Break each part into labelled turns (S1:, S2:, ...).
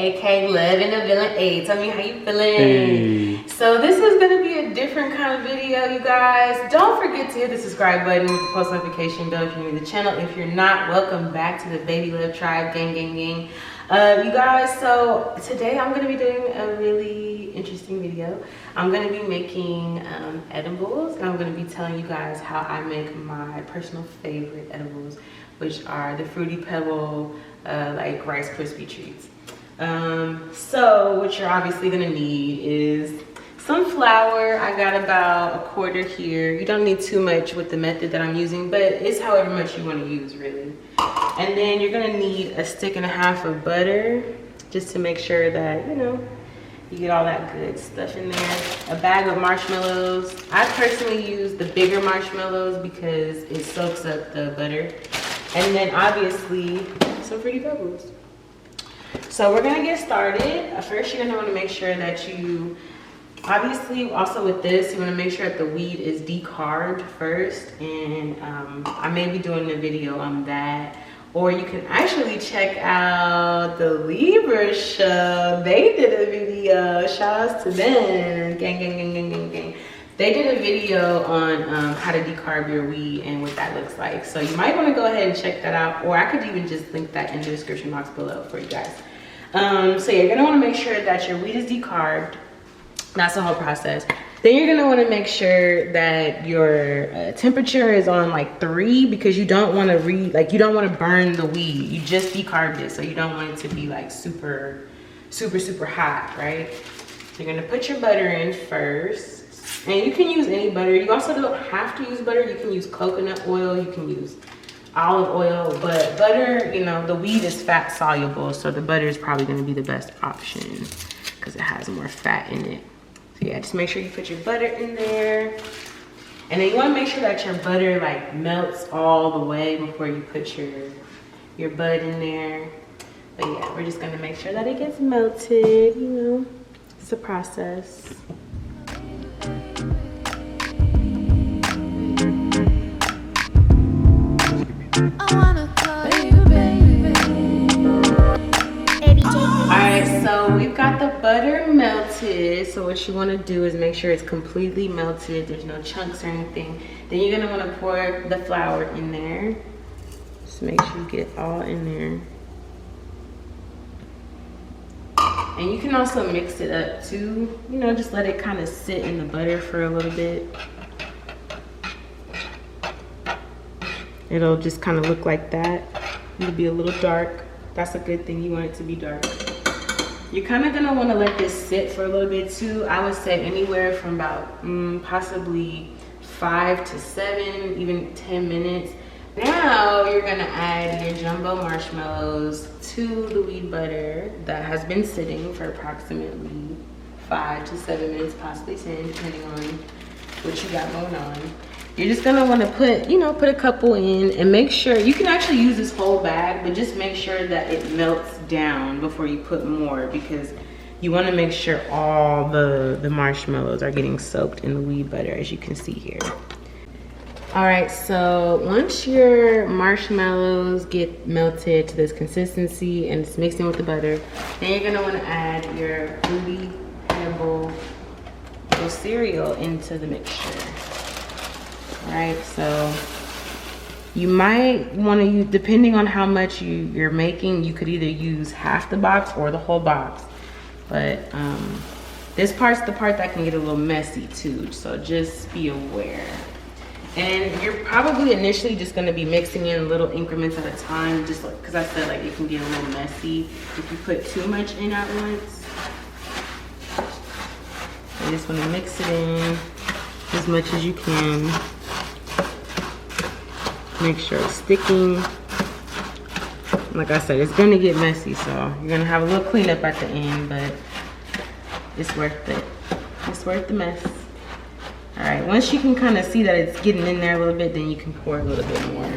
S1: AK Love and the Villain. Hey, tell me how you feeling.
S2: Hey.
S1: So this is gonna be a different kind of video, you guys. Don't forget to hit the subscribe button with the post notification bell if you're new to the channel. If you're not, welcome back to the Baby Love Tribe. Gang, gang, gang. You guys, so today I'm gonna be doing a really interesting video. I'm gonna be making edibles, and I'm gonna be telling you guys how I make my personal favorite edibles, which are the Fruity Pebble like Rice Krispie treats. So what you're obviously gonna need is some flour. I got about a quarter here. You don't need too much with the method that I'm using, but it's however much you want to use, really. And then you're gonna need a stick and a half of butter, just to make sure that, you know, you get all that good stuff in there. A bag of marshmallows. I personally use the bigger marshmallows because it soaks up the butter. And then obviously some Fruity Pebbles. So we're gonna get started. First, you're gonna wanna make sure that you, obviously also with this, you wanna make sure that the weed is decarbed first. And I may be doing a video on that. Or you can actually check out the Libra show. They did a video, shout outs to them, gang, gang, gang, gang, gang, gang. They did a video on how to decarb your weed and what that looks like. So you might wanna go ahead and check that out, or I could even just link that in the description box below for you guys. So yeah, you're gonna wanna make sure that your weed is decarbed. That's the whole process. Then you're gonna wanna make sure that your temperature is on like 3, because you don't wanna you don't wanna burn the weed. You just decarbed it, so you don't want it to be like super, super, super hot, right? So you're gonna put your butter in first. And you can use any butter. You also don't have to use butter. You can use coconut oil, you can use olive oil, but butter, you know, the weed is fat soluble, so the butter is probably gonna be the best option because it has more fat in it. So yeah, just make sure you put your butter in there. And then you wanna make sure that your butter like melts all the way before you put your bud in there. But yeah, we're just gonna make sure that it gets melted, you know, it's a process. Alright, so we've got the butter melted. So what you want to do is make sure it's completely melted. There's no chunks or anything. Then you're going to want to pour the flour in there. Just make sure you get it all in there. And you can also mix it up too. You know, just let it kind of sit in the butter for a little bit. It'll just kind of look like that. It'll be a little dark. That's a good thing. You want it to be dark. You're kind of going to want to let this sit for a little bit too. I would say anywhere from about possibly 5 to 7, even 10 minutes. Now you're going to add your jumbo marshmallows to the weed butter that has been sitting for approximately 5 to 7 minutes, possibly 10, depending on what you got going on. You're just gonna wanna put, you know, put a couple in and make sure, you can actually use this whole bag, but just make sure that it melts down before you put more, because you wanna make sure all the marshmallows are getting soaked in the weed butter, as you can see here. All right, so once your marshmallows get melted to this consistency and it's mixing with the butter, then you're gonna wanna add your Fruity Pebble cereal into the mixture. Right, so you might want to use, depending on how much you're making, you could either use half the box or the whole box. But this part's the part that can get a little messy too, so just be aware. And you're probably initially just going to be mixing in little increments at a time, just like, because I said like it can get a little messy if you put too much in at once. You just want to mix it in as much as you can. Make sure it's sticking. Like I said, it's gonna get messy, so you're gonna have a little cleanup at the end, but it's worth it. It's worth the mess. All right, once you can kind of see that it's getting in there a little bit, then you can pour a little bit more.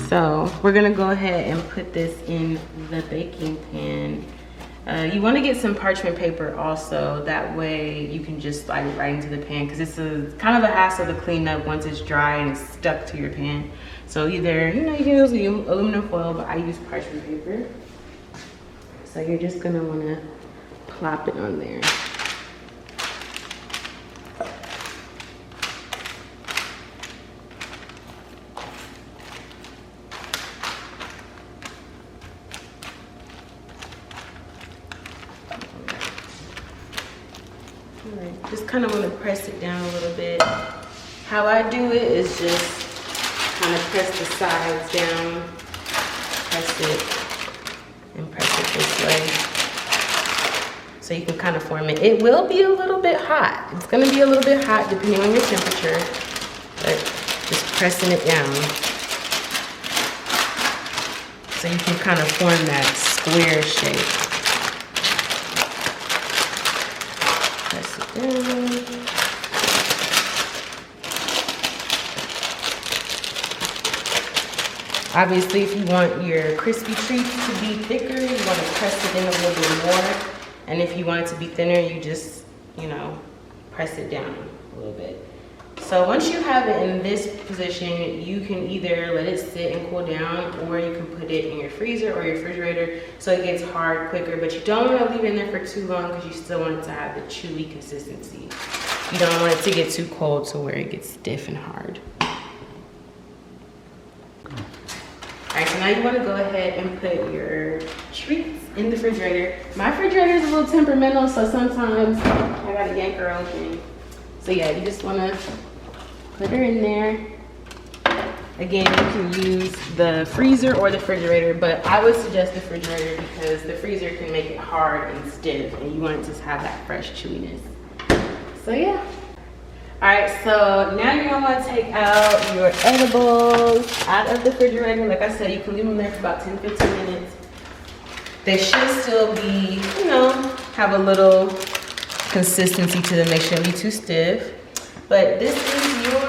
S1: So we're gonna go ahead and put this in the baking pan. You want to get some parchment paper also. That way you can just slide it right into the pan, because it's kind of a hassle to clean up once it's dry and it's stuck to your pan. So either, you can use aluminum foil, but I use parchment paper. So you're just gonna want to plop it on there. Alright, just kind of want to press it down a little bit. How I do it is just kind of press the sides down, press it, and press it this way. So you can kind of form it. It will be a little bit hot. It's going to be a little bit hot depending on your temperature, but just pressing it down. So you can kind of form that square shape. Press it down. Obviously, if you want your crispy treats to be thicker, you want to press it in a little bit more. And if you want it to be thinner, you just, press it down a little bit. So once you have it in this position, you can either let it sit and cool down, or you can put it in your freezer or your refrigerator so it gets hard quicker. But you don't want to leave it in there for too long, because you still want it to have the chewy consistency. You don't want it to get too cold to where it gets stiff and hard. Alright, so now you want to go ahead and put your treats in the refrigerator. My refrigerator is a little temperamental, so sometimes I gotta yank her open. So yeah, you just want to put her in there. Again, you can use the freezer or the refrigerator, but I would suggest the refrigerator because the freezer can make it hard and stiff, and you want to just have that fresh chewiness. So yeah. Alright, so now you're going to want to take out your edibles out of the refrigerator. Like I said, you can leave them there for about 10-15 minutes. They should still be, have a little consistency to them. They shouldn't be too stiff. But this is your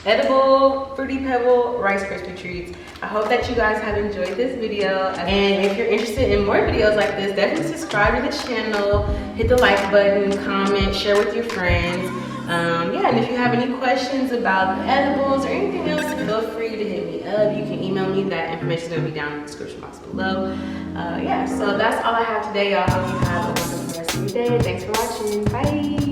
S1: edible Fruity Pebble Rice Krispie Treats. I hope that you guys have enjoyed this video. And if you're interested in more videos like this, definitely subscribe to the channel, hit the like button, comment, share with your friends. Yeah, and if you have any questions about the edibles or anything else, feel free to hit me up. You can email me. That information is going to be down in the description box below. Yeah, so that's all I have today, y'all. Hope you have a wonderful rest of your day. Thanks for watching. Bye.